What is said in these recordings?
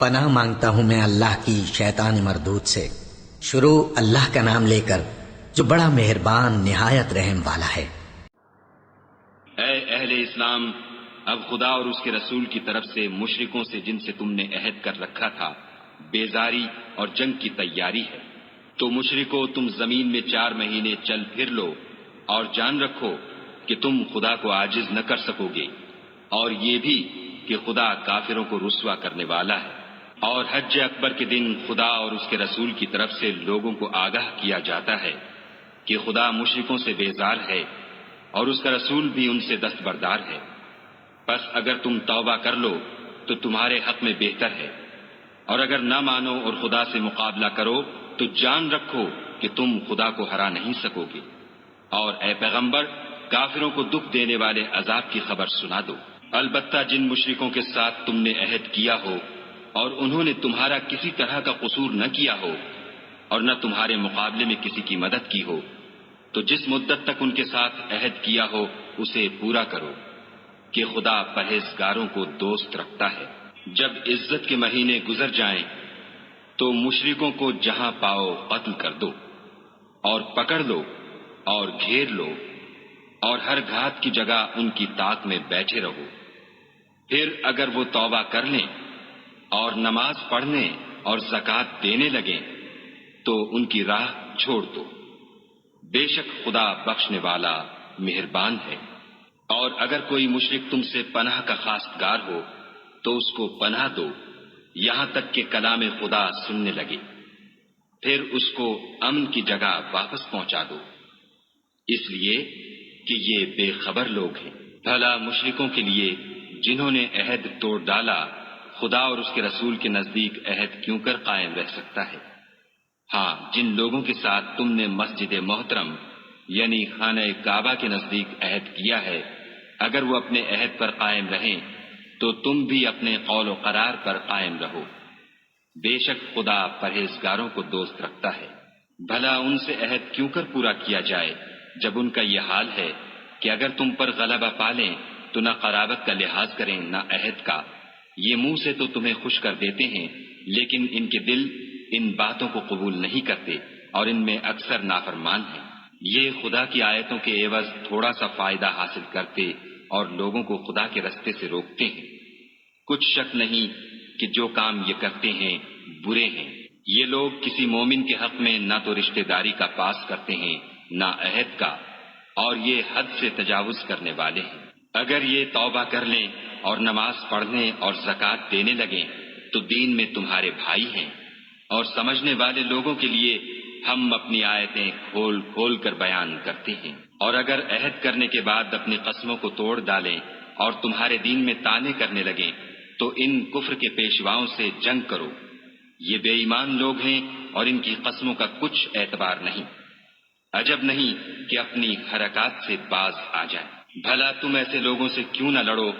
پناہ مانگتا ہوں میں اللہ کی شیطان مردود سے۔ شروع اللہ کا نام لے کر جو بڑا مہربان نہایت رحم والا ہے۔ اے اہل اسلام، اب خدا اور اس کے رسول کی طرف سے مشرکوں سے جن سے تم نے عہد کر رکھا تھا بیزاری اور جنگ کی تیاری ہے۔ تو مشرکو، تم زمین میں 4 مہینے چل پھر لو اور جان رکھو کہ تم خدا کو عاجز نہ کر سکو گے، اور یہ بھی کہ خدا کافروں کو رسوا کرنے والا ہے۔ اور حج اکبر کے دن خدا اور اس کے رسول کی طرف سے لوگوں کو آگاہ کیا جاتا ہے کہ خدا مشرکوں سے بیزار ہے اور اس کا رسول بھی ان سے دستبردار ہے۔ پس اگر تم توبہ کر لو تو تمہارے حق میں بہتر ہے، اور اگر نہ مانو اور خدا سے مقابلہ کرو تو جان رکھو کہ تم خدا کو ہرا نہیں سکو گے۔ اور اے پیغمبر، کافروں کو دکھ دینے والے عذاب کی خبر سنا دو۔ البتہ جن مشرکوں کے ساتھ تم نے عہد کیا ہو اور انہوں نے تمہارا کسی طرح کا قصور نہ کیا ہو اور نہ تمہارے مقابلے میں کسی کی مدد کی ہو، تو جس مدت تک ان کے ساتھ عہد کیا ہو اسے پورا کرو، کہ خدا پرہیزگاروں کو دوست رکھتا ہے۔ جب عزت کے مہینے گزر جائیں تو مشرکوں کو جہاں پاؤ قتل کر دو اور پکڑ لو اور گھیر لو، اور ہر گھات کی جگہ ان کی طاق میں بیٹھے رہو۔ پھر اگر وہ توبہ کر لیں اور نماز پڑھنے اور زکوٰۃ دینے لگیں تو ان کی راہ چھوڑ دو، بے شک خدا بخشنے والا مہربان ہے۔ اور اگر کوئی مشرک تم سے پناہ کا خواستگار ہو تو اس کو پناہ دو یہاں تک کہ کلام خدا سننے لگے، پھر اس کو امن کی جگہ واپس پہنچا دو، اس لیے کہ یہ بے خبر لوگ ہیں۔ بھلا مشرکوں کے لیے جنہوں نے عہد توڑ ڈالا خدا اور اس کے رسول کے نزدیک عہد کیوں کر قائم رہ سکتا ہے؟ ہاں، جن لوگوں کے ساتھ تم نے مسجد محترم یعنی خانہ کعبہ کے نزدیک عہد کیا ہے، اگر وہ اپنے عہد پر قائم رہیں تو تم بھی اپنے قول و قرار پر قائم رہو، بے شک خدا پرہیزگاروں کو دوست رکھتا ہے۔ بھلا ان سے عہد کیوں کر پورا کیا جائے جب ان کا یہ حال ہے کہ اگر تم پر غلبہ پالیں تو نہ قرابت کا لحاظ کریں نہ عہد کا۔ یہ منہ سے تو تمہیں خوش کر دیتے ہیں لیکن ان کے دل ان باتوں کو قبول نہیں کرتے اور ان میں اکثر نافرمان ہیں۔ یہ خدا کی آیتوں کے عوض تھوڑا سا فائدہ حاصل کرتے اور لوگوں کو خدا کے رستے سے روکتے ہیں۔ کچھ شک نہیں کہ جو کام یہ کرتے ہیں برے ہیں۔ یہ لوگ کسی مومن کے حق میں نہ تو رشتہ داری کا پاس کرتے ہیں نہ عہد کا، اور یہ حد سے تجاوز کرنے والے ہیں۔ اگر یہ توبہ کر لیں اور نماز پڑھنے اور زکوٰۃ دینے لگیں تو دین میں تمہارے بھائی ہیں، اور سمجھنے والے لوگوں کے لیے ہم اپنی آیتیں کھول کھول کر بیان کرتے ہیں۔ اور اگر عہد کرنے کے بعد اپنی قسموں کو توڑ ڈالیں اور تمہارے دین میں طعنے کرنے لگیں تو ان کفر کے پیشواؤں سے جنگ کرو، یہ بے ایمان لوگ ہیں اور ان کی قسموں کا کچھ اعتبار نہیں۔ عجب نہیں کہ اپنی حرکات سے باز آ جائیں۔ بھلا تم ایسے لوگوں سے کیوں نہ لڑو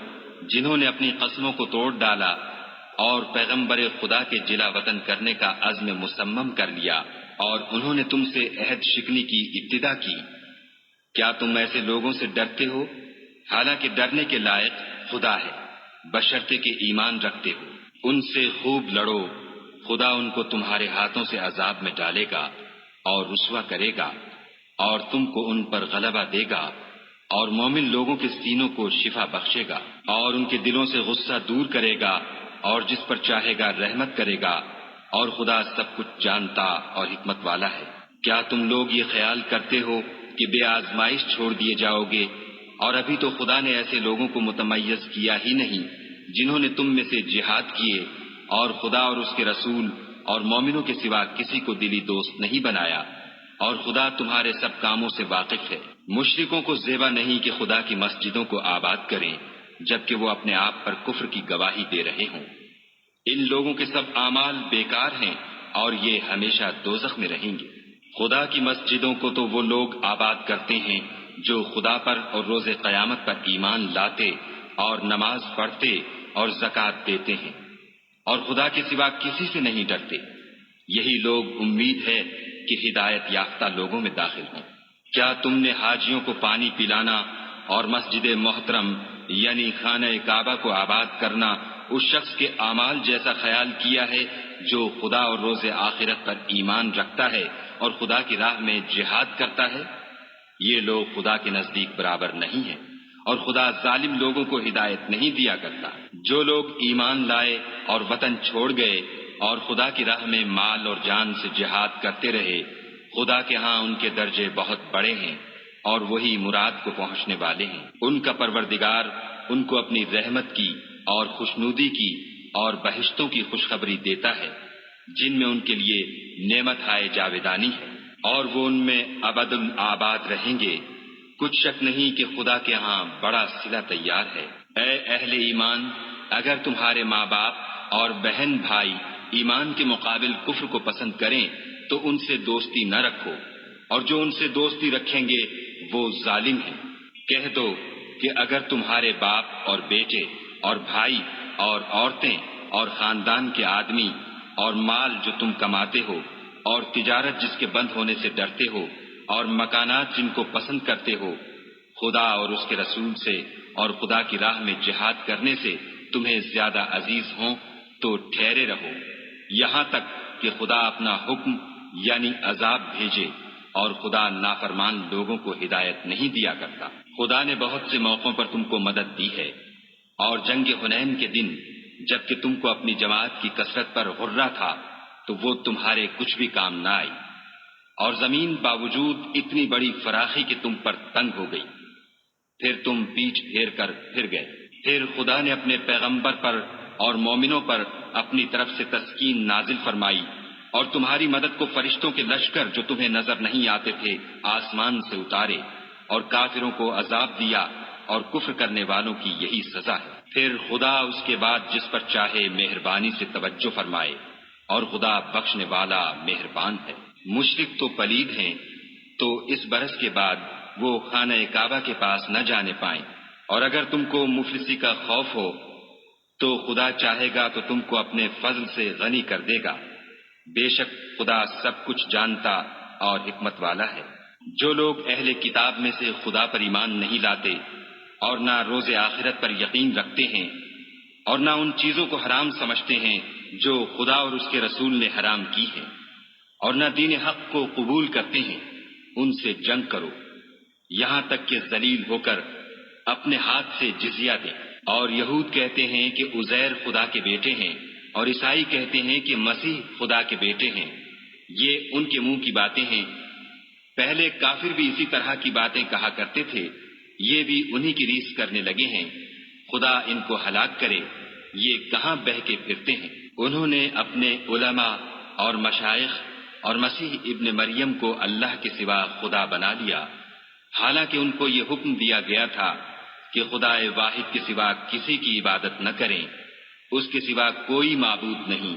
جنہوں نے اپنی قسموں کو توڑ ڈالا اور پیغمبر خدا کے جلا وطن کرنے کا عزم مصمم کر لیا، اور انہوں نے تم سے عہد شکنی کی ابتدا کی۔ کیا تم ایسے لوگوں سے ڈرتے ہو؟ حالانکہ ڈرنے کے لائق خدا ہے، بشرطے کہ ایمان رکھتے ہو۔ ان سے خوب لڑو، خدا ان کو تمہارے ہاتھوں سے عذاب میں ڈالے گا اور رسوا کرے گا، اور تم کو ان پر غلبہ دے گا، اور مومن لوگوں کے سینوں کو شفا بخشے گا، اور ان کے دلوں سے غصہ دور کرے گا، اور جس پر چاہے گا رحمت کرے گا، اور خدا سب کچھ جانتا اور حکمت والا ہے۔ کیا تم لوگ یہ خیال کرتے ہو کہ بے آزمائش چھوڑ دیے جاؤ گے؟ اور ابھی تو خدا نے ایسے لوگوں کو متمیز کیا ہی نہیں جنہوں نے تم میں سے جہاد کیے اور خدا اور اس کے رسول اور مومنوں کے سوا کسی کو دلی دوست نہیں بنایا، اور خدا تمہارے سب کاموں سے واقف ہے۔ مشرکوں کو زیبا نہیں کہ خدا کی مسجدوں کو آباد کریں جبکہ وہ اپنے آپ پر کفر کی گواہی دے رہے ہوں۔ ان لوگوں کے سب اعمال بیکار ہیں اور یہ ہمیشہ دوزخ میں رہیں گے۔ خدا کی مسجدوں کو تو وہ لوگ آباد کرتے ہیں جو خدا پر اور روز قیامت پر ایمان لاتے اور نماز پڑھتے اور زکوٰۃ دیتے ہیں، اور خدا کے سوا کسی سے نہیں ڈرتے۔ یہی لوگ امید ہے کہ ہدایت یافتہ لوگوں میں داخل ہوں۔ کیا تم نے حاجیوں کو پانی پلانا اور مسجد محترم یعنی خانہ کعبہ کو آباد کرنا اس شخص کے اعمال جیسا خیال کیا ہے جو خدا اور روز آخرت پر ایمان رکھتا ہے اور خدا کی راہ میں جہاد کرتا ہے؟ یہ لوگ خدا کے نزدیک برابر نہیں ہیں، اور خدا ظالم لوگوں کو ہدایت نہیں دیا کرتا۔ جو لوگ ایمان لائے اور وطن چھوڑ گئے اور خدا کی راہ میں مال اور جان سے جہاد کرتے رہے، خدا کے ہاں ان کے درجے بہت بڑے ہیں اور وہی مراد کو پہنچنے والے ہیں۔ ان کا پروردگار ان کو اپنی رحمت کی اور خوشنودی کی اور بہشتوں کی خوشخبری دیتا ہے، جن میں ان کے لیے نعمت ہائے جاویدانی ہے، اور وہ ان میں ابد الآباد رہیں گے۔ کچھ شک نہیں کہ خدا کے ہاں بڑا صلہ تیار ہے۔ اے اہل ایمان، اگر تمہارے ماں باپ اور بہن بھائی ایمان کے مقابل کفر کو پسند کریں تو ان سے دوستی نہ رکھو، اور جو ان سے دوستی رکھیں گے وہ ظالم ہیں۔ کہہ دو کہ اگر تمہارے باپ اور بیٹے اور بھائی اور عورتیں اور خاندان کے آدمی اور مال جو تم کماتے ہو اور تجارت جس کے بند ہونے سے ڈرتے ہو اور مکانات جن کو پسند کرتے ہو، خدا اور اس کے رسول سے اور خدا کی راہ میں جہاد کرنے سے تمہیں زیادہ عزیز ہوں تو ٹھہرے رہو، یہاں تک کہ خدا اپنا حکم یعنی عذاب بھیجے، اور خدا نافرمان لوگوں کو ہدایت نہیں دیا کرتا۔ خدا نے بہت سے موقعوں پر تم کو مدد دی ہے، اور جنگ حنین کے دن جبکہ تم کو اپنی جماعت کی کثرت پر غرہ تھا تو وہ تمہارے کچھ بھی کام نہ آئی، اور زمین باوجود اتنی بڑی فراخی کہ تم پر تنگ ہو گئی، پھر تم پیچھ پھیر کر پھر گئے۔ پھر خدا نے اپنے پیغمبر پر اور مومنوں پر اپنی طرف سے تسکین نازل فرمائی، اور تمہاری مدد کو فرشتوں کے لشکر جو تمہیں نظر نہیں آتے تھے آسمان سے اتارے، اور کافروں کو عذاب دیا، اور کفر کرنے والوں کی یہی سزا ہے۔ پھر خدا اس کے بعد جس پر چاہے مہربانی سے توجہ فرمائے، اور خدا بخشنے والا مہربان ہے۔ مشرک تو پلید ہیں، تو اس برس کے بعد وہ خانہ کعبہ کے پاس نہ جانے پائیں، اور اگر تم کو مفلسی کا خوف ہو تو خدا چاہے گا تو تم کو اپنے فضل سے غنی کر دے گا، بے شک خدا سب کچھ جانتا اور حکمت والا ہے۔ جو لوگ اہل کتاب میں سے خدا پر ایمان نہیں لاتے اور نہ روز آخرت پر یقین رکھتے ہیں اور نہ ان چیزوں کو حرام سمجھتے ہیں جو خدا اور اس کے رسول نے حرام کی ہیں، اور نہ دین حق کو قبول کرتے ہیں، ان سے جنگ کرو یہاں تک کہ ذلیل ہو کر اپنے ہاتھ سے جزیہ دیں۔ اور یہود کہتے ہیں کہ عزیر خدا کے بیٹے ہیں، اور عیسائی کہتے ہیں کہ مسیح خدا کے بیٹے ہیں۔ یہ ان کے منہ کی باتیں ہیں، پہلے کافر بھی اسی طرح کی باتیں کہا کرتے تھے، یہ بھی انہی کی ریس کرنے لگے ہیں۔ خدا ان کو ہلاک کرے، یہ کہاں بہہ کے پھرتے ہیں۔ انہوں نے اپنے علماء اور مشائخ اور مسیح ابن مریم کو اللہ کے سوا خدا بنا لیا، حالانکہ ان کو یہ حکم دیا گیا تھا کہ خدا واحد کے سوا کسی کی عبادت نہ کریں، اس کے سوا کوئی معبود نہیں،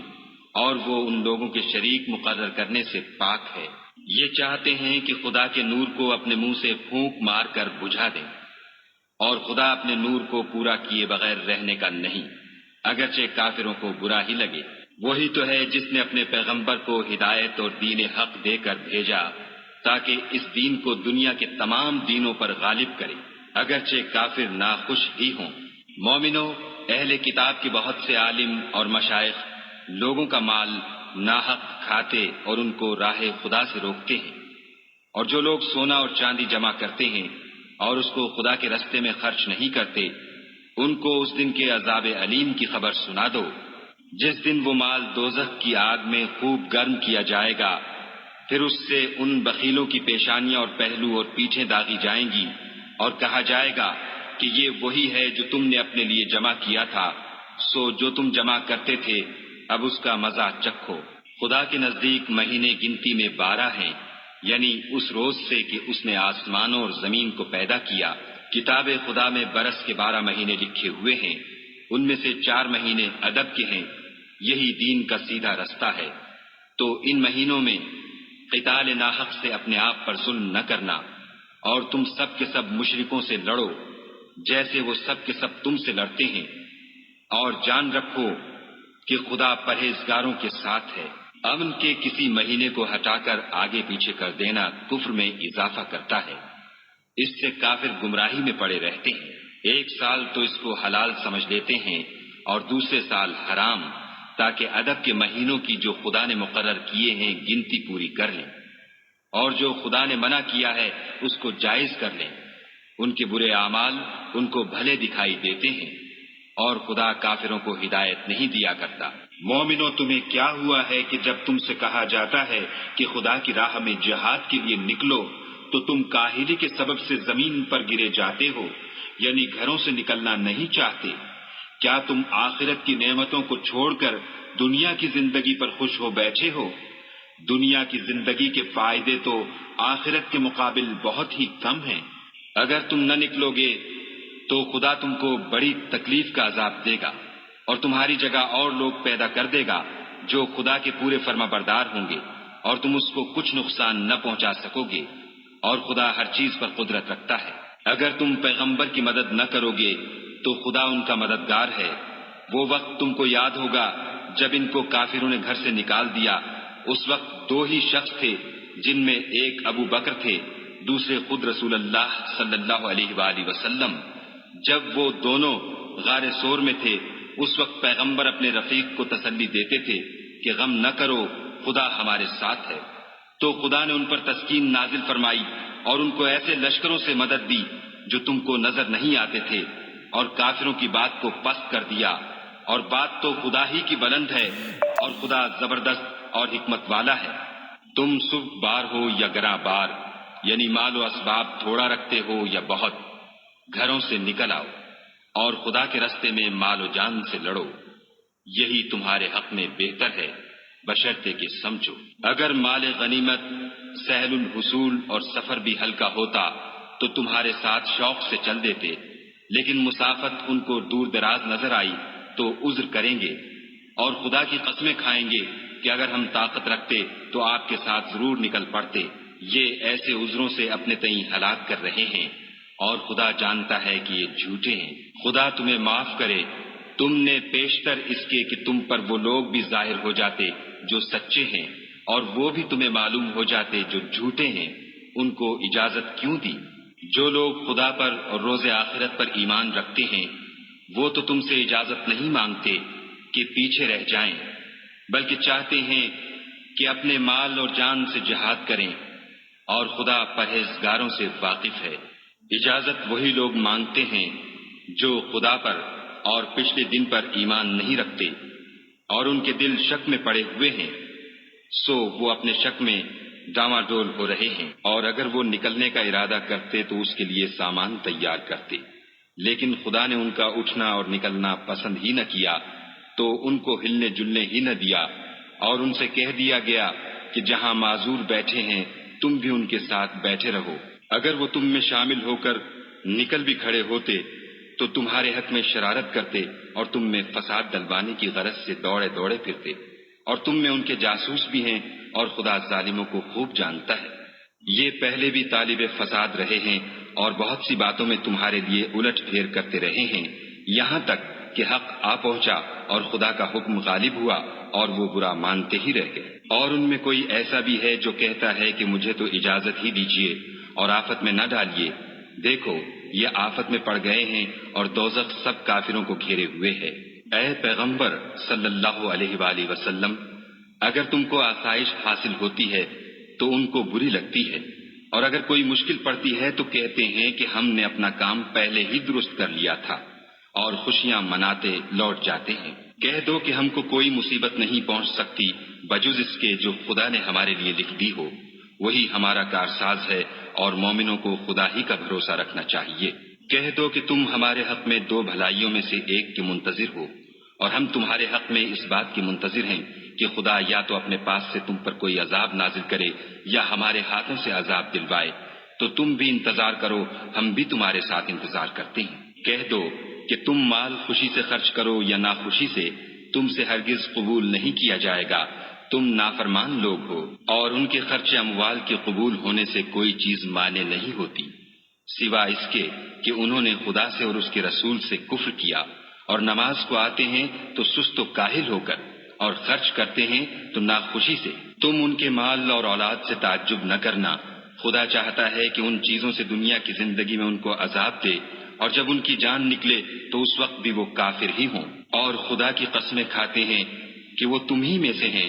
اور وہ ان لوگوں کے شریک مقرر کرنے سے پاک ہے۔ یہ چاہتے ہیں کہ خدا کے نور کو اپنے منہ سے پھونک مار کر بجھا دیں، اور خدا اپنے نور کو پورا کیے بغیر رہنے کا نہیں، اگرچہ کافروں کو برا ہی لگے۔ وہی تو ہے جس نے اپنے پیغمبر کو ہدایت اور دین حق دے کر بھیجا تاکہ اس دین کو دنیا کے تمام دینوں پر غالب کرے، اگرچہ کافر ناخوش ہی ہوں۔ مومنو، اہل کتاب کے بہت سے عالم اور مشائخ لوگوں کا مال ناحق کھاتے اور ان کو راہ خدا سے روکتے ہیں، اور جو لوگ سونا اور چاندی جمع کرتے ہیں اور اس کو خدا کے رستے میں خرچ نہیں کرتے، ان کو اس دن کے عذاب علیم کی خبر سنا دو، جس دن وہ مال دوزخ کی آگ میں خوب گرم کیا جائے گا، پھر اس سے ان بخیلوں کی پیشانیاں اور پہلو اور پیٹھیں داغی جائیں گی، اور کہا جائے گا کہ یہ وہی ہے جو تم نے اپنے لیے جمع کیا تھا، سو جو تم جمع کرتے تھے اب اس کا مزہ چکھو۔ خدا کے نزدیک مہینے گنتی میں 12 ہیں، یعنی اس روز سے کہ اس نے آسمانوں اور زمین کو پیدا کیا۔ کتاب خدا میں برس کے 12 مہینے لکھے ہوئے ہیں، ان میں سے 4 مہینے ادب کے ہیں، یہی دین کا سیدھا رستہ ہے۔ تو ان مہینوں میں قتال ناحق سے اپنے آپ پر ظلم نہ کرنا، اور تم سب کے سب مشرکوں سے لڑو جیسے وہ سب کے سب تم سے لڑتے ہیں، اور جان رکھو کہ خدا پرہیزگاروں کے ساتھ ہے۔ امن کے کسی مہینے کو ہٹا کر آگے پیچھے کر دینا کفر میں اضافہ کرتا ہے، اس سے کافر گمراہی میں پڑے رہتے ہیں۔ 1 سال تو اس کو حلال سمجھ لیتے ہیں اور دوسرے سال حرام، تاکہ ادب کے مہینوں کی جو خدا نے مقرر کیے ہیں گنتی پوری کر لیں، اور جو خدا نے منع کیا ہے اس کو جائز کر لیں۔ ان کے برے اعمال ان کو بھلے دکھائی دیتے ہیں، اور خدا کافروں کو ہدایت نہیں دیا کرتا۔ مومنو، تمہیں کیا ہوا ہے کہ جب تم سے کہا جاتا ہے کہ خدا کی راہ میں جہاد کے لیے نکلو تو تم کاہلی کے سبب سے زمین پر گرے جاتے ہو، یعنی گھروں سے نکلنا نہیں چاہتے؟ کیا تم آخرت کی نعمتوں کو چھوڑ کر دنیا کی زندگی پر خوش ہو بیٹھے ہو؟ دنیا کی زندگی کے فائدے تو آخرت کے مقابل بہت ہی کم ہیں۔ اگر تم نہ نکلو گے تو خدا تم کو بڑی تکلیف کا عذاب دے گا، اور تمہاری جگہ اور لوگ پیدا کر دے گا جو خدا کے پورے فرما بردار ہوں گے، اور تم اس کو کچھ نقصان نہ پہنچا سکو گے، اور خدا ہر چیز پر قدرت رکھتا ہے۔ اگر تم پیغمبر کی مدد نہ کرو گے تو خدا ان کا مددگار ہے۔ وہ وقت تم کو یاد ہوگا جب ان کو کافروں نے گھر سے نکال دیا، اس وقت دو ہی شخص تھے، جن میں ایک ابو بکر تھے، دوسرے خود رسول اللہ صلی اللہ علیہ وآلہ وسلم۔ جب وہ دونوں غار سور میں تھے، اس وقت پیغمبر اپنے رفیق کو تسلی دیتے تھے کہ غم نہ کرو، خدا ہمارے ساتھ ہے۔ تو خدا نے ان پر تسکین نازل فرمائی اور ان کو ایسے لشکروں سے مدد دی جو تم کو نظر نہیں آتے تھے، اور کافروں کی بات کو پست کر دیا۔ اور بات تو خدا ہی کی بلند ہے، اور خدا زبردست اور حکمت والا ہے۔ تم صبح بار ہو یا گراں بار، یعنی مال و اسباب تھوڑا رکھتے ہو یا بہت، گھروں سے نکل آؤ اور خدا کے رستے میں مال و جان سے لڑو، یہی تمہارے حق میں بہتر ہے، بشرطے کہ سمجھو۔ اگر مال غنیمت سہل الحصول اور سفر بھی ہلکا ہوتا تو تمہارے ساتھ شوق سے چل دیتے، لیکن مسافت ان کو دور دراز نظر آئی تو عذر کریں گے، اور خدا کی قسمیں کھائیں گے کہ اگر ہم طاقت رکھتے تو آپ کے ساتھ ضرور نکل پڑتے۔ یہ ایسے عذروں سے اپنے تئیں ہلاک کر رہے ہیں، اور خدا جانتا ہے کہ یہ جھوٹے ہیں۔ خدا تمہیں معاف کرے، تم نے پیشتر اس کے کہ تم پر وہ لوگ بھی ظاہر ہو جاتے جو سچے ہیں، اور وہ بھی تمہیں معلوم ہو جاتے جو جھوٹے ہیں، ان کو اجازت کیوں دی؟ جو لوگ خدا پر اور روز آخرت پر ایمان رکھتے ہیں وہ تو تم سے اجازت نہیں مانگتے کہ پیچھے رہ جائیں، بلکہ چاہتے ہیں کہ اپنے مال اور جان سے جہاد کریں، اور خدا پرہیزگاروں سے واقف ہے۔ اجازت وہی لوگ مانگتے ہیں جو خدا پر اور پچھلے دن پر ایمان نہیں رکھتے، اور ان کے دل شک میں پڑے ہوئے ہیں، سو وہ اپنے شک میں ڈاما ڈول ہو رہے ہیں۔ اور اگر وہ نکلنے کا ارادہ کرتے تو اس کے لیے سامان تیار کرتے، لیکن خدا نے ان کا اٹھنا اور نکلنا پسند ہی نہ کیا، تو ان کو ہلنے جلنے ہی نہ دیا، اور ان سے کہہ دیا گیا کہ جہاں معذور بیٹھے ہیں تم بھی ان کے ساتھ بیٹھے رہو۔ اگر وہ تم میں شامل ہو کر نکل بھی کھڑے ہوتے تو تمہارے حق میں شرارت کرتے اور تم میں فساد ڈلوانے کی غرض سے دوڑے دوڑے پھرتے، اور تم میں ان کے جاسوس بھی ہیں، اور خدا ظالموں کو خوب جانتا ہے۔ یہ پہلے بھی طالب فساد رہے ہیں اور بہت سی باتوں میں تمہارے لیے الٹ پھیر کرتے رہے ہیں، یہاں تک کہ حق آ پہنچا اور خدا کا حکم غالب ہوا اور وہ برا مانتے ہی رہ گئے۔ اور ان میں کوئی ایسا بھی ہے جو کہتا ہے کہ مجھے تو اجازت ہی دیجیے اور آفت میں نہ ڈالیے، دیکھو یہ آفت میں پڑ گئے ہیں اور دوزخ سب کافروں کو گھیرے ہوئے ہے۔ اے پیغمبر صلی اللہ علیہ وآلہ وسلم، اگر تم کو آسائش حاصل ہوتی ہے تو ان کو بری لگتی ہے، اور اگر کوئی مشکل پڑتی ہے تو کہتے ہیں کہ ہم نے اپنا کام پہلے ہی درست کر لیا تھا، اور خوشیاں مناتے لوٹ جاتے ہیں۔ کہہ دو کہ ہم کو کوئی مصیبت نہیں پہنچ سکتی بجز اس کے جو خدا نے ہمارے لیے لکھ دی ہو، وہی ہمارا کارساز ہے، اور مومنوں کو خدا ہی کا بھروسہ رکھنا چاہیے۔ کہہ دو کہ تم ہمارے حق میں دو بھلائیوں میں سے ایک کے منتظر ہو، اور ہم تمہارے حق میں اس بات کی منتظر ہیں کہ خدا یا تو اپنے پاس سے تم پر کوئی عذاب نازل کرے یا ہمارے ہاتھوں سے عذاب دلوائے، تو تم بھی انتظار کرو، ہم بھی تمہارے ساتھ انتظار کرتے ہیں۔ کہہ دو کہ تم مال خوشی سے خرچ کرو یا ناخوشی سے، تم سے ہرگز قبول نہیں کیا جائے گا، تم نافرمان لوگ ہو، اور ان کے خرچ اموال کے قبول ہونے سے کوئی چیز مانے نہیں ہوتی سوا اس کے کہ انہوں نے خدا سے اور اس کے رسول سے کفر کیا، اور نماز کو آتے ہیں تو سست و کاہل ہو کر، اور خرچ کرتے ہیں تو ناخوشی سے۔ تم ان کے مال اور اولاد سے تعجب نہ کرنا، خدا چاہتا ہے کہ ان چیزوں سے دنیا کی زندگی میں ان کو عذاب دے، اور جب ان کی جان نکلے تو اس وقت بھی وہ کافر ہی ہوں۔ اور خدا کی قسمیں کھاتے ہیں کہ وہ تم ہی میں سے ہیں،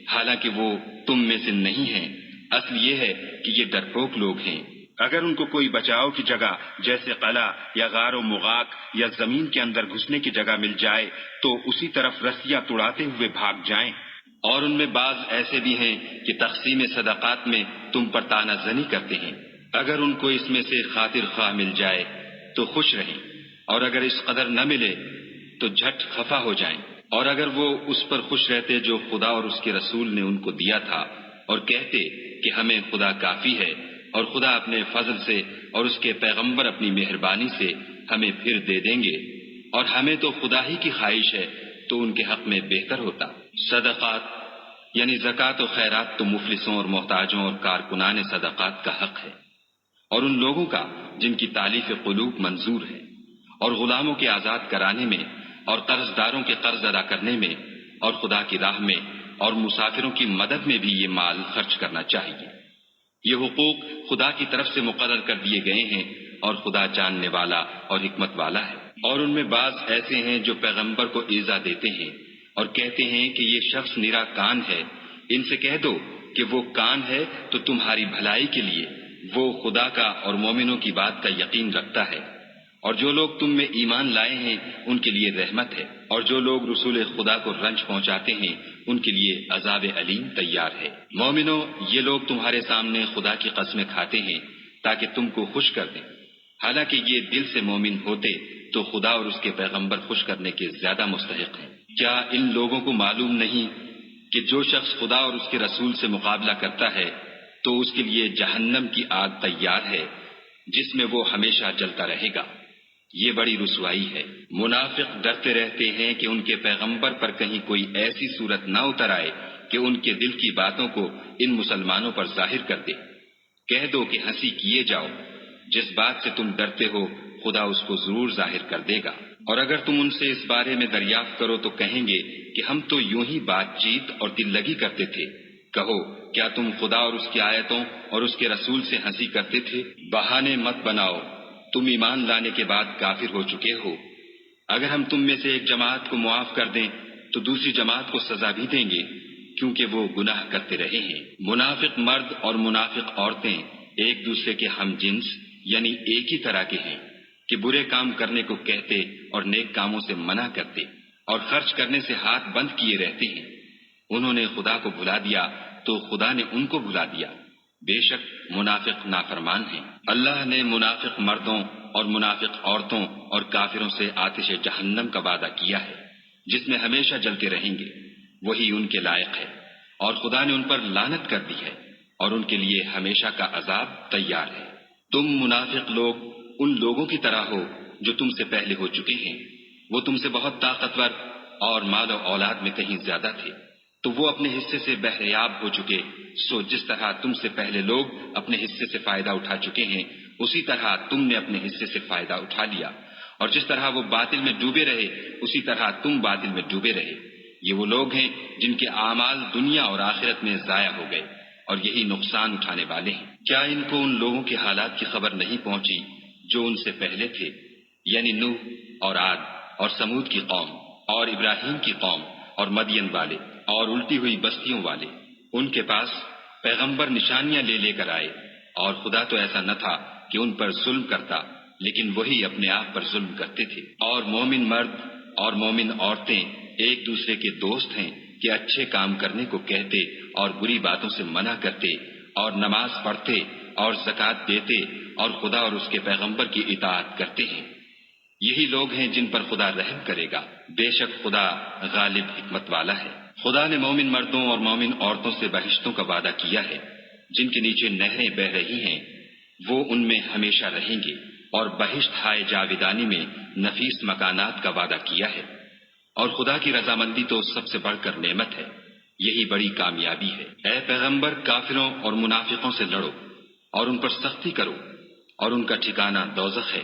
حالانکہ وہ تم میں سے نہیں ہیں۔ اصل یہ ہے کہ یہ ڈرپوک لوگ ہیں۔ اگر ان کو کوئی بچاؤ کی جگہ جیسے قلعہ یا غار و مغاق یا زمین کے اندر گھسنے کی جگہ مل جائے تو اسی طرف رسیاں توڑاتے ہوئے بھاگ جائیں۔ اور ان میں بعض ایسے بھی ہیں کہ تقسیم صدقات میں تم پر طعنہ زنی کرتے ہیں۔ اگر ان کو اس میں سے خاطر خواہ مل جائے تو خوش رہیں، اور اگر اس قدر نہ ملے تو جھٹ خفا ہو جائیں۔ اور اگر وہ اس پر خوش رہتے جو خدا اور اس کے رسول نے ان کو دیا تھا، اور کہتے کہ ہمیں خدا کافی ہے، اور خدا اپنے فضل سے اور اس کے پیغمبر اپنی مہربانی سے ہمیں پھر دے دیں گے، اور ہمیں تو خدا ہی کی خواہش ہے، تو ان کے حق میں بہتر ہوتا۔ صدقات یعنی زکوٰۃ و خیرات تو مفلسوں اور محتاجوں اور کارکنان صدقات کا حق ہے، اور ان لوگوں کا جن کی تالیف قلوب منظور ہے، اور غلاموں کے آزاد کرانے میں، اور قرض داروں کے قرض ادا کرنے میں، اور خدا کی راہ میں اور مسافروں کی مدد میں بھی یہ مال خرچ کرنا چاہیے۔ یہ حقوق خدا کی طرف سے مقرر کر دیے گئے ہیں، اور خدا جاننے والا اور حکمت والا ہے۔ اور ان میں بعض ایسے ہیں جو پیغمبر کو ایذا دیتے ہیں اور کہتے ہیں کہ یہ شخص نرا کان ہے۔ ان سے کہہ دو کہ وہ کان ہے تو تمہاری بھلائی کے لیے، وہ خدا کا اور مومنوں کی بات کا یقین رکھتا ہے، اور جو لوگ تم میں ایمان لائے ہیں ان کے لیے رحمت ہے، اور جو لوگ رسول خدا کو رنج پہنچاتے ہیں ان کے لیے عذاب علیم تیار ہے۔ مومنو، یہ لوگ تمہارے سامنے خدا کی قسمیں کھاتے ہیں تاکہ تم کو خوش کر دیں، حالانکہ یہ دل سے مومن ہوتے تو خدا اور اس کے پیغمبر خوش کرنے کے زیادہ مستحق ہیں۔ کیا ان لوگوں کو معلوم نہیں کہ جو شخص خدا اور اس کے رسول سے مقابلہ کرتا ہے تو اس کے لیے جہنم کی آگ تیار ہے جس میں وہ ہمیشہ جلتا رہے گا؟ یہ بڑی رسوائی ہے۔ منافق ڈرتے رہتے ہیں کہ ان کے پیغمبر پر کہیں کوئی ایسی صورت نہ اتر آئے کہ ان کے دل کی باتوں کو ان مسلمانوں پر ظاہر کر دے۔ کہہ دو کہ ہنسی کیے جاؤ، جس بات سے تم ڈرتے ہو خدا اس کو ضرور ظاہر کر دے گا۔ اور اگر تم ان سے اس بارے میں دریافت کرو تو کہیں گے کہ ہم تو یوں ہی بات چیت اور دل لگی کرتے تھے۔ کہو، کیا تم خدا اور اس کی آیتوں اور اس کے رسول سے ہنسی کرتے تھے؟ بہانے مت بناؤ، تم ایمان لانے کے بعد کافر ہو چکے ہو۔ اگر ہم تم میں سے ایک جماعت کو معاف کر دیں تو دوسری جماعت کو سزا بھی دیں گے، کیونکہ وہ گناہ کرتے رہے ہیں۔ منافق مرد اور منافق عورتیں ایک دوسرے کے ہم جنس یعنی ایک ہی طرح کے ہیں کہ برے کام کرنے کو کہتے اور نیک کاموں سے منع کرتے، اور خرچ کرنے سے ہاتھ بند کیے رہتے ہیں۔ انہوں نے خدا کو بھلا دیا تو خدا نے ان کو بھلا دیا، بے شک منافق نافرمان ہیں۔ اللہ نے منافق مردوں اور منافق عورتوں اور کافروں سے آتش جہنم کا وعدہ کیا ہے جس میں ہمیشہ جلتے رہیں گے، وہی ان کے لائق ہے، اور خدا نے ان پر لعنت کر دی ہے اور ان کے لیے ہمیشہ کا عذاب تیار ہے۔ تم منافق لوگ ان لوگوں کی طرح ہو جو تم سے پہلے ہو چکے ہیں، وہ تم سے بہت طاقتور اور مال و اولاد میں کہیں زیادہ تھے، تو وہ اپنے حصے سے بہریاب ہو چکے۔ سو جس طرح تم سے پہلے لوگ اپنے حصے سے فائدہ اٹھا چکے ہیں، اسی طرح تم نے اپنے حصے سے فائدہ اٹھا لیا، اور جس طرح وہ باطل میں ڈوبے رہے اسی طرح تم باطل میں ڈوبے رہے۔ یہ وہ لوگ ہیں جن کے اعمال دنیا اور آخرت میں ضائع ہو گئے، اور یہی نقصان اٹھانے والے ہیں۔ کیا ان کو ان لوگوں کے حالات کی خبر نہیں پہنچی جو ان سے پہلے تھے، یعنی نوح اور عاد اور سمود کی قوم اور ابراہیم کی قوم اور مدین والے اور الٹی ہوئی بستیوں والے؟ ان کے پاس پیغمبر نشانیاں لے لے کر آئے، اور خدا تو ایسا نہ تھا کہ ان پر ظلم کرتا، لیکن وہی اپنے آپ پر ظلم کرتے تھے۔ اور مومن مرد اور مومن عورتیں ایک دوسرے کے دوست ہیں کہ اچھے کام کرنے کو کہتے اور بری باتوں سے منع کرتے، اور نماز پڑھتے اور زکوٰۃ دیتے اور خدا اور اس کے پیغمبر کی اطاعت کرتے ہیں۔ یہی لوگ ہیں جن پر خدا رحم کرے گا، بے شک خدا غالب حکمت والا ہے۔ خدا نے مومن مردوں اور مومن عورتوں سے بہشتوں کا وعدہ کیا ہے جن کے نیچے نہریں بہہ رہی ہیں، وہ ان میں ہمیشہ رہیں گے، اور بہشت ہائے جاویدانی میں نفیس مکانات کا وعدہ کیا ہے۔ اور خدا کی رضامندی تو سب سے بڑھ کر نعمت ہے، یہی بڑی کامیابی ہے۔ اے پیغمبر، کافروں اور منافقوں سے لڑو اور ان پر سختی کرو، اور ان کا ٹھکانہ دوزخ ہے،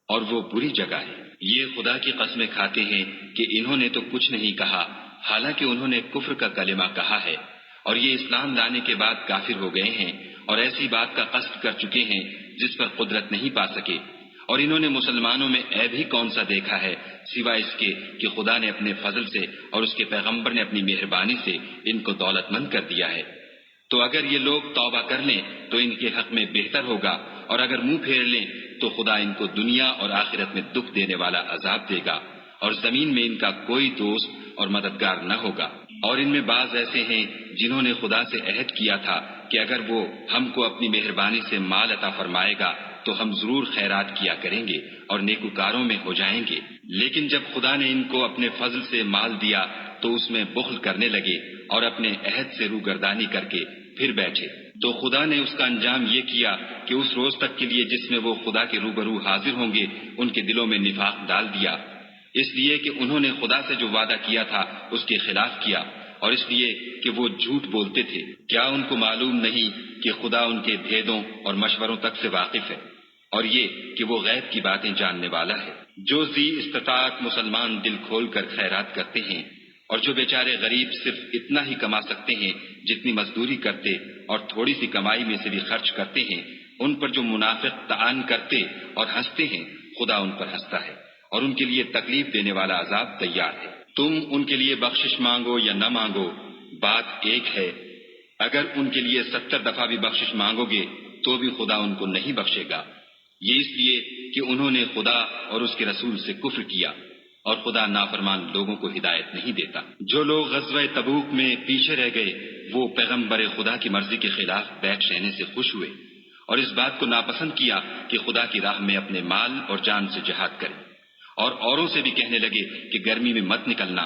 اور وہ بری جگہ ہے۔ یہ خدا کی قسمیں کھاتے ہیں کہ انہوں نے تو کچھ نہیں کہا، حالانکہ انہوں نے کفر کا کلمہ کہا ہے، اور یہ اسلام لانے کے بعد کافر ہو گئے ہیں، اور ایسی بات کا قصد کر چکے ہیں جس پر قدرت نہیں پا سکے، اور انہوں نے مسلمانوں میں عیب ہی کون سا دیکھا ہے سوائے اس کے کہ خدا نے اپنے فضل سے اور اس کے پیغمبر نے اپنی مہربانی سے ان کو دولت مند کر دیا ہے۔ تو اگر یہ لوگ توبہ کر لیں تو ان کے حق میں بہتر ہوگا، اور اگر منہ پھیر لیں تو خدا ان کو دنیا اور آخرت میں دکھ دینے والا عذاب دے گا، اور زمین میں ان کا کوئی دوست اور مددگار نہ ہوگا۔ اور ان میں بعض ایسے ہیں جنہوں نے خدا سے عہد کیا تھا کہ اگر وہ ہم کو اپنی مہربانی سے مال عطا فرمائے گا تو ہم ضرور خیرات کیا کریں گے اور نیکوکاروں میں ہو جائیں گے، لیکن جب خدا نے ان کو اپنے فضل سے مال دیا تو اس میں بخل کرنے لگے اور اپنے عہد سے روگردانی کر کے پھر بیٹھے۔ تو خدا نے اس کا انجام یہ کیا کہ اس روز تک کے لیے جس میں وہ خدا کے روبرو حاضر ہوں گے ان کے دلوں میں نفاق ڈال دیا، اس لیے کہ انہوں نے خدا سے جو وعدہ کیا تھا اس کے خلاف کیا، اور اس لیے کہ وہ جھوٹ بولتے تھے۔ کیا ان کو معلوم نہیں کہ خدا ان کے بھیدوں اور مشوروں تک سے واقف ہے، اور یہ کہ وہ غیب کی باتیں جاننے والا ہے۔ جو ذی استطاعت مسلمان دل کھول کر خیرات کرتے ہیں، اور جو بیچارے غریب صرف اتنا ہی کما سکتے ہیں جتنی مزدوری کرتے اور تھوڑی سی کمائی میں سے بھی خرچ کرتے ہیں، ان پر جو منافق طعن کرتے اور ہنستے ہیں، خدا ان پر ہنستا ہے اور ان کے لیے تکلیف دینے والا عذاب تیار ہے۔ تم ان کے لیے بخشش مانگو یا نہ مانگو، بات ایک ہے۔ اگر ان کے لیے 70 دفعہ بھی بخشش مانگو گے تو بھی خدا ان کو نہیں بخشے گا، یہ اس لیے کہ انہوں نے خدا اور اس کے رسول سے کفر کیا، اور خدا نافرمان لوگوں کو ہدایت نہیں دیتا۔ جو لوگ غزوہ تبوک میں پیچھے رہ گئے وہ پیغمبر خدا کی مرضی کے خلاف بیٹھ رہنے سے خوش ہوئے، اور اس بات کو ناپسند کیا کہ خدا کی راہ میں اپنے مال اور جان سے جہاد کریں، اور اوروں سے بھی کہنے لگے کہ گرمی میں مت نکلنا۔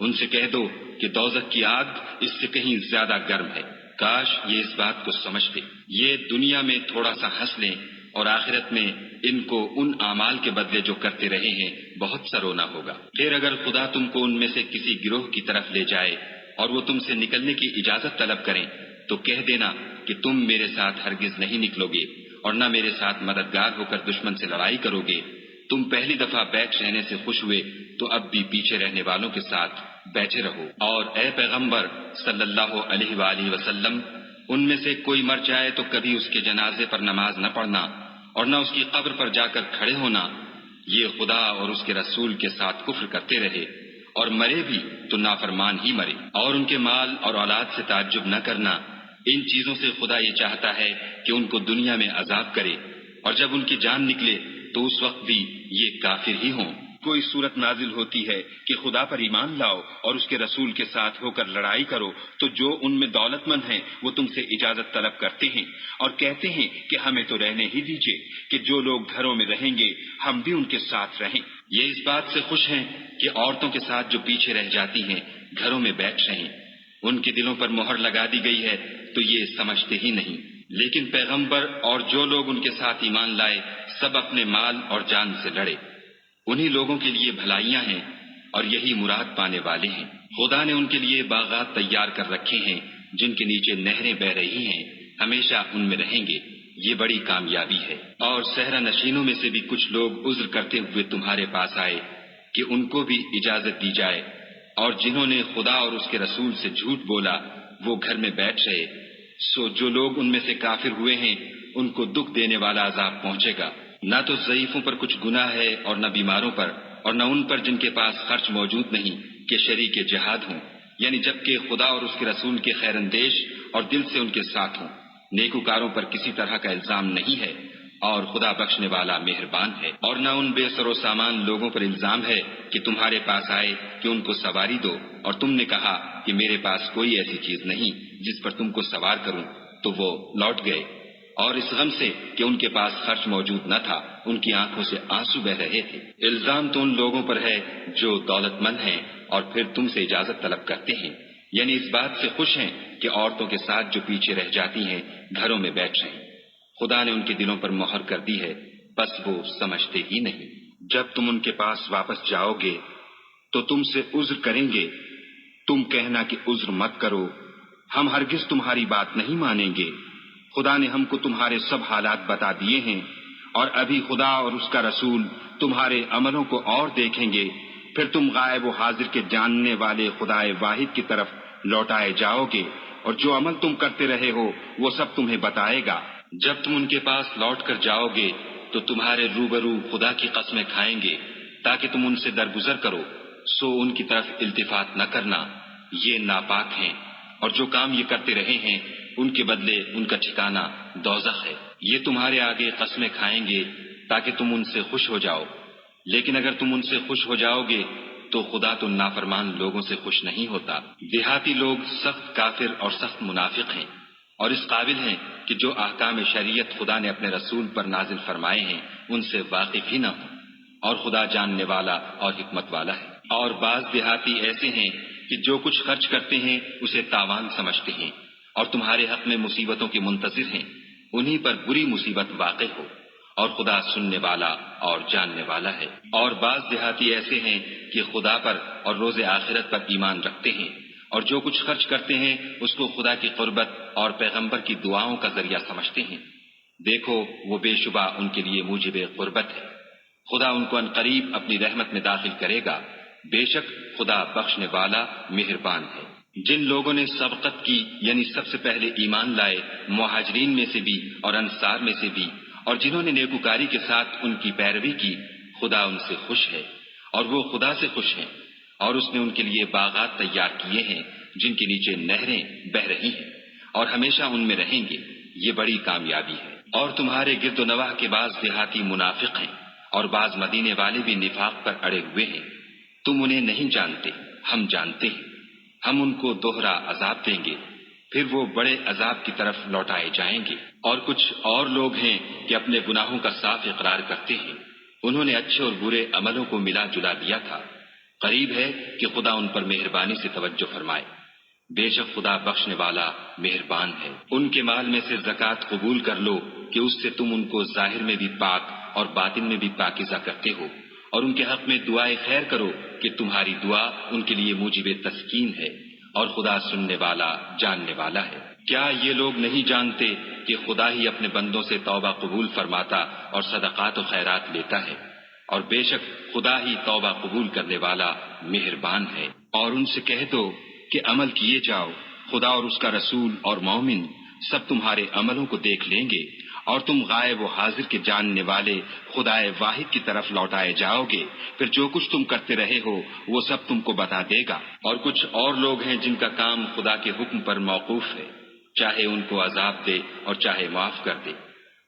ان سے کہہ دو کہ دوزخ کی آگ اس سے کہیں زیادہ گرم ہے۔ کاش یہ اس بات کو سمجھتے۔ یہ دنیا میں تھوڑا سا ہنس لیں اور آخرت میں ان کو ان اعمال کے بدلے جو کرتے رہے ہیں بہت سا رونا ہوگا۔ پھر اگر خدا تم کو ان میں سے کسی گروہ کی طرف لے جائے اور وہ تم سے نکلنے کی اجازت طلب کریں تو کہہ دینا کہ تم میرے ساتھ ہرگز نہیں نکلو گے اور نہ میرے ساتھ مددگار ہو کر دشمن سے لڑائی کرو گے۔ تم پہلی دفعہ بیٹھ رہنے سے خوش ہوئے تو اب بھی پیچھے رہنے والوں کے ساتھ بیٹھے رہو۔ اور اے پیغمبر صلی اللہ علیہ وآلہ وسلم، ان میں سے کوئی مر جائے تو کبھی اس کے جنازے پر نماز نہ پڑھنا اور نہ اس کی قبر پر جا کر کھڑے ہونا۔ یہ خدا اور اس کے رسول کے ساتھ کفر کرتے رہے اور مرے بھی تو نافرمان ہی مرے۔ اور ان کے مال اور اولاد سے تعجب نہ کرنا، ان چیزوں سے خدا یہ چاہتا ہے کہ ان کو دنیا میں عذاب کرے، اور جب ان کی جان نکلے تو اس وقت بھی یہ کافر ہی ہوں۔ کوئی صورت نازل ہوتی ہے کہ خدا پر ایمان لاؤ اور اس کے رسول کے ساتھ ہو کر لڑائی کرو تو جو ان میں دولت مند ہیں وہ تم سے اجازت طلب کرتے ہیں اور کہتے ہیں کہ ہمیں تو رہنے ہی دیجئے، کہ جو لوگ گھروں میں رہیں گے ہم بھی ان کے ساتھ رہیں۔ یہ اس بات سے خوش ہیں کہ عورتوں کے ساتھ جو پیچھے رہ جاتی ہیں گھروں میں بیٹھ رہیں۔ ان کے دلوں پر مہر لگا دی گئی ہے تو یہ سمجھتے ہی نہیں۔ لیکن پیغمبر اور جو لوگ ان کے ساتھ ایمان لائے سب اپنے مال اور جان سے لڑے، انہی لوگوں کے لیے بھلائیاں ہیں اور یہی مراد پانے والے ہیں۔ خدا نے ان کے لیے باغات تیار کر رکھے ہیں جن کے نیچے نہریں بہ رہی ہیں، ہمیشہ ان میں رہیں گے، یہ بڑی کامیابی ہے۔ اور صحرا نشینوں میں سے بھی کچھ لوگ عذر کرتے ہوئے تمہارے پاس آئے کہ ان کو بھی اجازت دی جائے، اور جنہوں نے خدا اور اس کے رسول سے جھوٹ بولا وہ گھر میں بیٹھ رہے، سو جو لوگ ان میں سے کافر ہوئے ہیں ان کو دکھ دینے والا عذاب پہنچے گا۔ نہ تو ضعیفوں پر کچھ گناہ ہے اور نہ بیماروں پر، اور نہ ان پر جن کے پاس خرچ موجود نہیں کہ شریک جہاد ہوں، یعنی جبکہ خدا اور اس کے رسول کے خیر اندیش اور دل سے ان کے ساتھ ہوں۔ نیکوکاروں پر کسی طرح کا الزام نہیں ہے اور خدا بخشنے والا مہربان ہے۔ اور نہ ان بے سر و سامان لوگوں پر الزام ہے کہ تمہارے پاس آئے کہ ان کو سواری دو اور تم نے کہا کہ میرے پاس کوئی ایسی چیز نہیں جس پر تم کو سوار کروں، تو وہ لوٹ گئے، اور اس غم سے کہ ان کے پاس خرچ موجود نہ تھا ان کی آنکھوں سے آنسو بہ رہے تھے۔ الزام تو ان لوگوں پر ہے جو دولت مند ہیں اور پھر تم سے اجازت طلب کرتے ہیں، یعنی اس بات سے خوش ہیں کہ عورتوں کے ساتھ جو پیچھے رہ جاتی ہیں گھروں میں بیٹھ رہیں۔ خدا نے ان کے دلوں پر مہر کر دی ہے، بس وہ سمجھتے ہی نہیں۔ جب تم ان کے پاس واپس جاؤ گے تو تم سے عذر کریں گے، تم کہنا کہ عذر مت کرو، ہم ہرگز تمہاری بات نہیں مانیں گے۔ خدا نے ہم کو تمہارے سب حالات بتا دیے ہیں، اور ابھی خدا اور اس کا رسول تمہارے عملوں کو اور دیکھیں گے، پھر تم غائب و حاضر کے جاننے والے خدائے واحد کی طرف لوٹائے جاؤ گے، اور جو عمل تم کرتے رہے ہو وہ سب تمہیں بتائے گا۔ جب تم ان کے پاس لوٹ کر جاؤ گے تو تمہارے روبرو خدا کی قسمیں کھائیں گے تاکہ تم ان سے درگزر کرو، سو ان کی طرف التفات نہ کرنا، یہ ناپاک ہیں، اور جو کام یہ کرتے رہے ہیں ان کے بدلے ان کا ٹھکانہ دوزخ ہے۔ یہ تمہارے آگے قسمیں کھائیں گے تاکہ تم ان سے خوش ہو جاؤ، لیکن اگر تم ان سے خوش ہو جاؤ گے تو خدا تو نافرمان لوگوں سے خوش نہیں ہوتا۔ دیہاتی لوگ سخت کافر اور سخت منافق ہیں، اور اس قابل ہیں کہ جو احکام شریعت خدا نے اپنے رسول پر نازل فرمائے ہیں ان سے واقف ہی نہ ہوں، اور خدا جاننے والا اور حکمت والا ہے۔ اور بعض دیہاتی ایسے ہیں کہ جو کچھ خرچ کرتے ہیں اسے تاوان سمجھتے ہیں، اور تمہارے حق میں مصیبتوں کے منتظر ہیں، انہی پر بری مصیبت واقع ہو، اور خدا سننے والا اور جاننے والا ہے۔ اور بعض دیہاتی ایسے ہیں کہ خدا پر اور روز آخرت پر ایمان رکھتے ہیں، اور جو کچھ خرچ کرتے ہیں اس کو خدا کی قربت اور پیغمبر کی دعاؤں کا ذریعہ سمجھتے ہیں۔ دیکھو وہ بے شبہ ان کے لیے موجب قربت ہے، خدا ان کو عنقریب اپنی رحمت میں داخل کرے گا، بے شک خدا بخشنے والا مہربان ہے۔ جن لوگوں نے سبقت کی یعنی سب سے پہلے ایمان لائے، مہاجرین میں سے بھی اور انصار میں سے بھی، اور جنہوں نے نیکوکاری کے ساتھ ان کی پیروی کی، خدا ان سے خوش ہے اور وہ خدا سے خوش ہیں، اور اس نے ان کے لیے باغات تیار کیے ہیں جن کے نیچے نہریں بہہ رہی ہیں، اور ہمیشہ ان میں رہیں گے، یہ بڑی کامیابی ہے۔ اور تمہارے گرد و نواح کے بعض دیہاتی منافق ہیں، اور بعض مدینے والے بھی نفاق پر اڑے ہوئے ہیں، تم انہیں نہیں جانتے، ہم جانتے ہیں، ہم ان کو دوہرا عذاب دیں گے، پھر وہ بڑے عذاب کی طرف لوٹائے جائیں گے۔ اور کچھ اور لوگ ہیں کہ اپنے گناہوں کا صاف اقرار کرتے ہیں، انہوں نے اچھے اور برے عملوں کو ملا جلا دیا تھا، قریب ہے کہ خدا ان پر مہربانی سے توجہ فرمائے، بے شک خدا بخشنے والا مہربان ہے۔ ان کے مال میں سے زکوٰۃ قبول کر لو کہ اس سے تم ان کو ظاہر میں بھی پاک اور باطن میں بھی پاکیزہ کرتے ہو، اور ان کے حق میں دعائے خیر کرو کہ تمہاری دعا ان کے لیے موجب تسکین ہے، اور خدا سننے والا جاننے والا ہے۔ کیا یہ لوگ نہیں جانتے کہ خدا ہی اپنے بندوں سے توبہ قبول فرماتا اور صدقات و خیرات لیتا ہے، اور بے شک خدا ہی توبہ قبول کرنے والا مہربان ہے۔ اور ان سے کہہ دو کہ عمل کیے جاؤ، خدا اور اس کا رسول اور مومن سب تمہارے عملوں کو دیکھ لیں گے، اور تم غائب و حاضر کے جاننے والے خدائے واحد کی طرف لوٹائے جاؤ گے، پھر جو کچھ تم کرتے رہے ہو وہ سب تم کو بتا دے گا۔ اور کچھ اور لوگ ہیں جن کا کام خدا کے حکم پر موقوف ہے، چاہے ان کو عذاب دے اور چاہے معاف کر دے،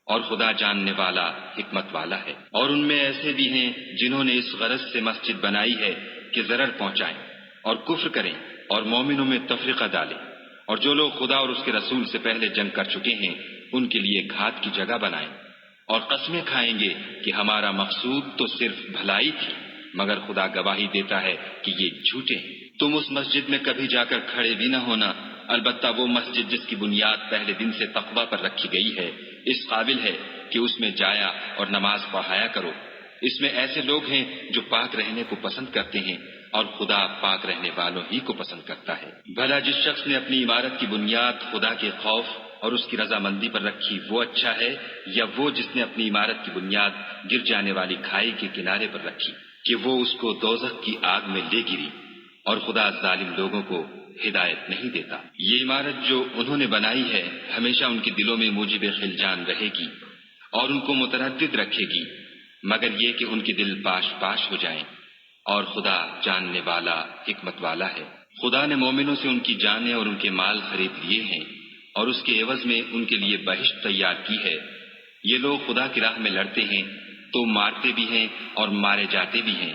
اور خدا جاننے والا حکمت والا ہے۔ اور ان میں ایسے بھی ہیں جنہوں نے اس غرض سے مسجد بنائی ہے کہ ضرر پہنچائیں اور کفر کریں اور مومنوں میں تفرقہ ڈالیں، اور جو لوگ خدا اور اس کے رسول سے پہلے جنگ کر چکے ہیں ان کے لیے گھات کی جگہ بنائیں، اور قسمیں کھائیں گے کہ ہمارا مقصود تو صرف بھلائی تھی، مگر خدا گواہی دیتا ہے کہ یہ جھوٹے ہیں۔ تم اس مسجد میں کبھی جا کر کھڑے بھی نہ ہونا، البتہ وہ مسجد جس کی بنیاد پہلے دن سے تقوی پر رکھی گئی ہے اس قابل ہے کہ اس میں جایا اور نماز پڑھایا کرو۔ اس میں ایسے لوگ ہیں جو پاک رہنے کو پسند کرتے ہیں، اور خدا پاک رہنے والوں ہی کو پسند کرتا ہے۔ بھلا جس شخص نے اپنی عمارت کی بنیاد خدا کے خوف اور اس کی رضامندی پر رکھی وہ اچھا ہے، یا وہ جس نے اپنی عمارت کی بنیاد گر جانے والی کھائی کے کنارے پر رکھی کہ وہ اس کو دوزخ کی آگ میں لے گری، اور خدا ظالم لوگوں کو ہدایت نہیں دیتا۔ یہ عمارت جو انہوں نے بنائی ہے ہمیشہ ان کے دلوں میں موجب خلجان رہے گی اور ان کو متردد رکھے گی، مگر یہ کہ ان کے دل پاش پاش ہو جائیں، اور خدا جاننے والا حکمت والا ہے۔ خدا نے مومنوں سے ان کی جانیں اور ان کے مال خرید لیے ہیں، اور اس کے عوض میں ان کے لیے بہشت تیار کی ہے۔ یہ لوگ خدا کی راہ میں لڑتے ہیں تو مارتے بھی ہیں اور مارے جاتے بھی ہیں۔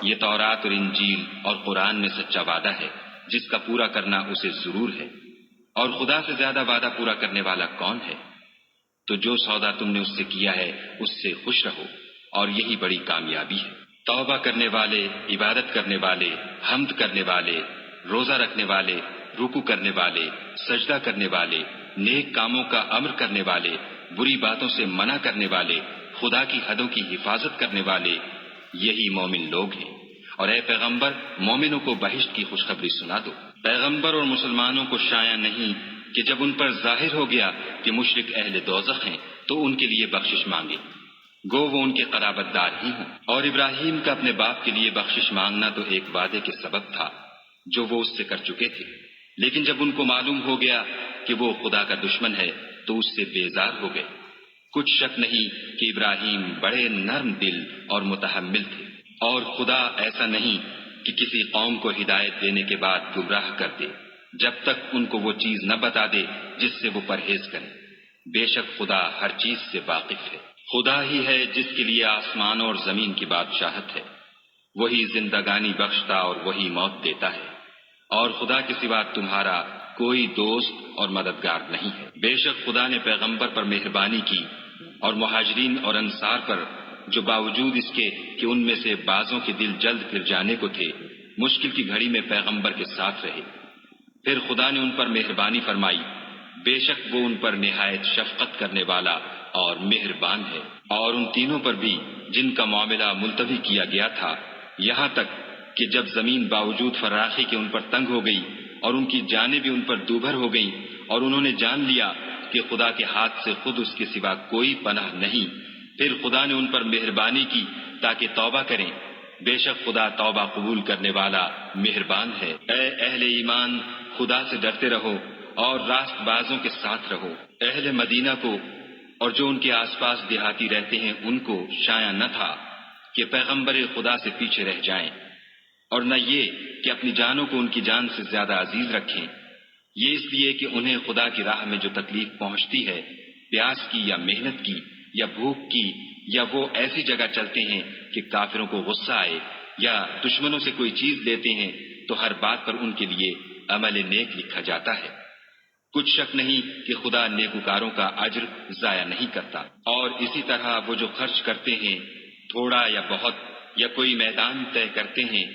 یہ تورات اور انجیل اور قرآن میں سچا وعدہ ہے جس کا پورا کرنا اسے ضرور ہے، اور خدا سے زیادہ وعدہ پورا کرنے والا کون ہے؟ تو جو سودا تم نے اس سے کیا ہے اس سے خوش رہو، اور یہی بڑی کامیابی ہے۔ توبہ کرنے والے، عبادت کرنے والے، حمد کرنے والے، روزہ رکھنے والے، رکوع کرنے والے، سجدہ کرنے والے، نیک کاموں کا امر کرنے والے، بری باتوں سے منع کرنے والے، خدا کی حدوں کی حفاظت کرنے والے، یہی مومن لوگ ہیں۔ اور اے پیغمبر، مومنوں کو بہشت کی خوشخبری سنا دو۔ پیغمبر اور مسلمانوں کو شایع نہیں کہ جب ان پر ظاہر ہو گیا کہ مشرک اہل دوزخ ہیں تو ان کے لیے بخشش مانگے، گو وہ ان کے قرابت دار ہی ہوں۔ اور ابراہیم کا اپنے باپ کے لیے بخشش مانگنا تو ایک وعدے کے سبب تھا جو وہ اس سے کر چکے تھے، لیکن جب ان کو معلوم ہو گیا کہ وہ خدا کا دشمن ہے تو اس سے بیزار ہو گئے، کچھ شک نہیں کہ ابراہیم بڑے نرم دل اور متحمل تھے، اور خدا ایسا نہیں کہ کسی قوم کو ہدایت دینے کے بعد گمراہ کر دے جب تک ان کو وہ چیز نہ بتا دے جس سے وہ پرہیز کریں۔ بے شک خدا ہر چیز سے واقف ہے۔ خدا ہی ہے جس کے لیے آسمان اور زمین کی بادشاہت ہے، وہی زندگانی بخشتا اور وہی موت دیتا ہے، اور خدا کے سوا تمہارا کوئی دوست اور مددگار نہیں ہے۔ بے شک خدا نے پیغمبر پر مہربانی کی اور مہاجرین اور انصار پر، جو باوجود اس کے کہ ان میں سے بعضوں کے دل جلد پھر جانے کو تھے، مشکل کی گھڑی میں پیغمبر کے ساتھ رہے۔ پھر خدا نے ان پر مہربانی فرمائی، بے شک وہ ان پر نہایت شفقت کرنے والا اور مہربان ہے۔ اور ان تینوں پر بھی جن کا معاملہ ملتوی کیا گیا تھا، یہاں تک کہ جب زمین باوجود فراخی کے ان پر تنگ ہو گئی اور ان کی جانیں بھی ان پر دوبھر ہو گئیں، اور انہوں نے جان لیا کہ خدا کے ہاتھ سے خود اس کے سوا کوئی پناہ نہیں، پھر خدا نے ان پر مہربانی کی تاکہ توبہ کریں۔ بے شک خدا توبہ قبول کرنے والا مہربان ہے۔ اے اہل ایمان، خدا سے ڈرتے رہو اور راست بازوں کے ساتھ رہو۔ اہل مدینہ کو اور جو ان کے آس پاس دیہاتی رہتے ہیں ان کو شایع نہ تھا کہ پیغمبر خدا سے پیچھے رہ جائیں، اور نہ یہ کہ اپنی جانوں کو ان کی جان سے زیادہ عزیز رکھیں، یہ اس لیے کہ انہیں خدا کی راہ میں جو تکلیف پہنچتی ہے، پیاس کی یا محنت کی یا بھوک کی، یا وہ ایسی جگہ چلتے ہیں کہ کافروں کو غصہ آئے، یا دشمنوں سے کوئی چیز لیتے ہیں، تو ہر بات پر ان کے لیے عمل نیک لکھا جاتا ہے۔ کچھ شک نہیں کہ خدا نیکوکاروں کا اجر ضائع نہیں کرتا۔ اور اسی طرح وہ جو خرچ کرتے ہیں، تھوڑا یا بہت، یا کوئی میدان طے کرتے ہیں،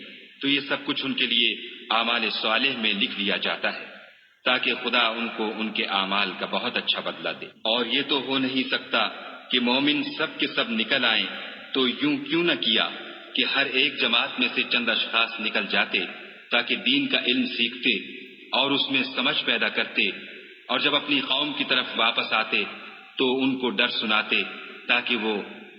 تو یہ سب کچھ ان کے لیے اعمال صالح میں لکھ لیا جاتا ہے، تاکہ خدا ان کو ان کے اعمال کا بہت اچھا بدلہ دے۔ اور یہ تو ہو نہیں سکتا کہ مومن سب کے سب نکل آئیں، تو یوں کیوں نہ کیا کہ ہر ایک جماعت میں سے چند اشخاص نکل جاتے تاکہ دین کا علم سیکھتے اور اس میں سمجھ پیدا کرتے، اور جب اپنی قوم کی طرف واپس آتے تو ان کو ڈر سناتے تاکہ وہ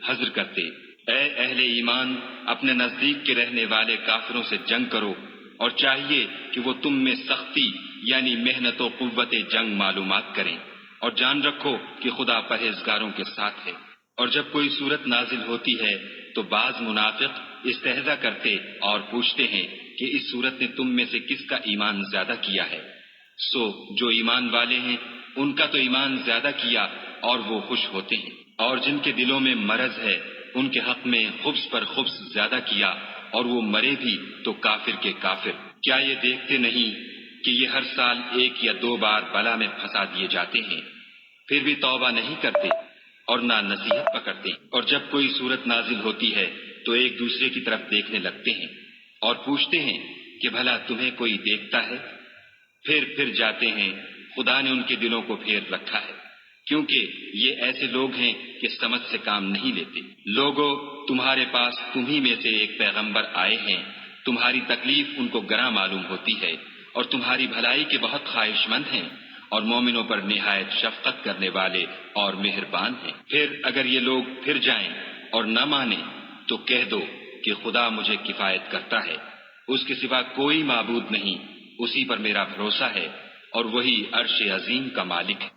حذر کرتے۔ اے اہل ایمان، اپنے نزدیک کے رہنے والے کافروں سے جنگ کرو، اور چاہیے کہ وہ تم میں سختی یعنی محنت و قوت جنگ معلومات کریں، اور جان رکھو کہ خدا پرہیزگاروں کے ساتھ ہے۔ اور جب کوئی صورت نازل ہوتی ہے تو بعض منافق استہزا کرتے اور پوچھتے ہیں کہ اس صورت نے تم میں سے کس کا ایمان زیادہ کیا ہے؟ سو جو ایمان والے ہیں ان کا تو ایمان زیادہ کیا اور وہ خوش ہوتے ہیں، اور جن کے دلوں میں مرض ہے ان کے حق میں خبث پر خبث زیادہ کیا، اور وہ مرے بھی تو کافر کے کافر۔ کیا یہ دیکھتے نہیں کہ یہ ہر سال 1 یا 2 بار بلا میں پھنسا دیے جاتے ہیں، پھر بھی توبہ نہیں کرتے اور نہ نصیحت پکڑتے؟ اور جب کوئی صورت نازل ہوتی ہے تو ایک دوسرے کی طرف دیکھنے لگتے ہیں اور پوچھتے ہیں کہ بھلا تمہیں کوئی دیکھتا ہے؟ پھر جاتے ہیں، خدا نے ان کے دلوں کو پھیر رکھا ہے، کیونکہ یہ ایسے لوگ ہیں کہ سمجھ سے کام نہیں لیتے۔ لوگو، تمہارے پاس تمہیں میں سے ایک پیغمبر آئے ہیں، تمہاری تکلیف ان کو گراں معلوم ہوتی ہے، اور تمہاری بھلائی کے بہت خواہش مند ہیں، اور مومنوں پر نہایت شفقت کرنے والے اور مہربان ہیں۔ پھر اگر یہ لوگ پھر جائیں اور نہ مانیں تو کہہ دو کہ خدا مجھے کفایت کرتا ہے، اس کے سوا کوئی معبود نہیں، اسی پر میرا بھروسہ ہے، اور وہی عرش عظیم کا مالک ہے۔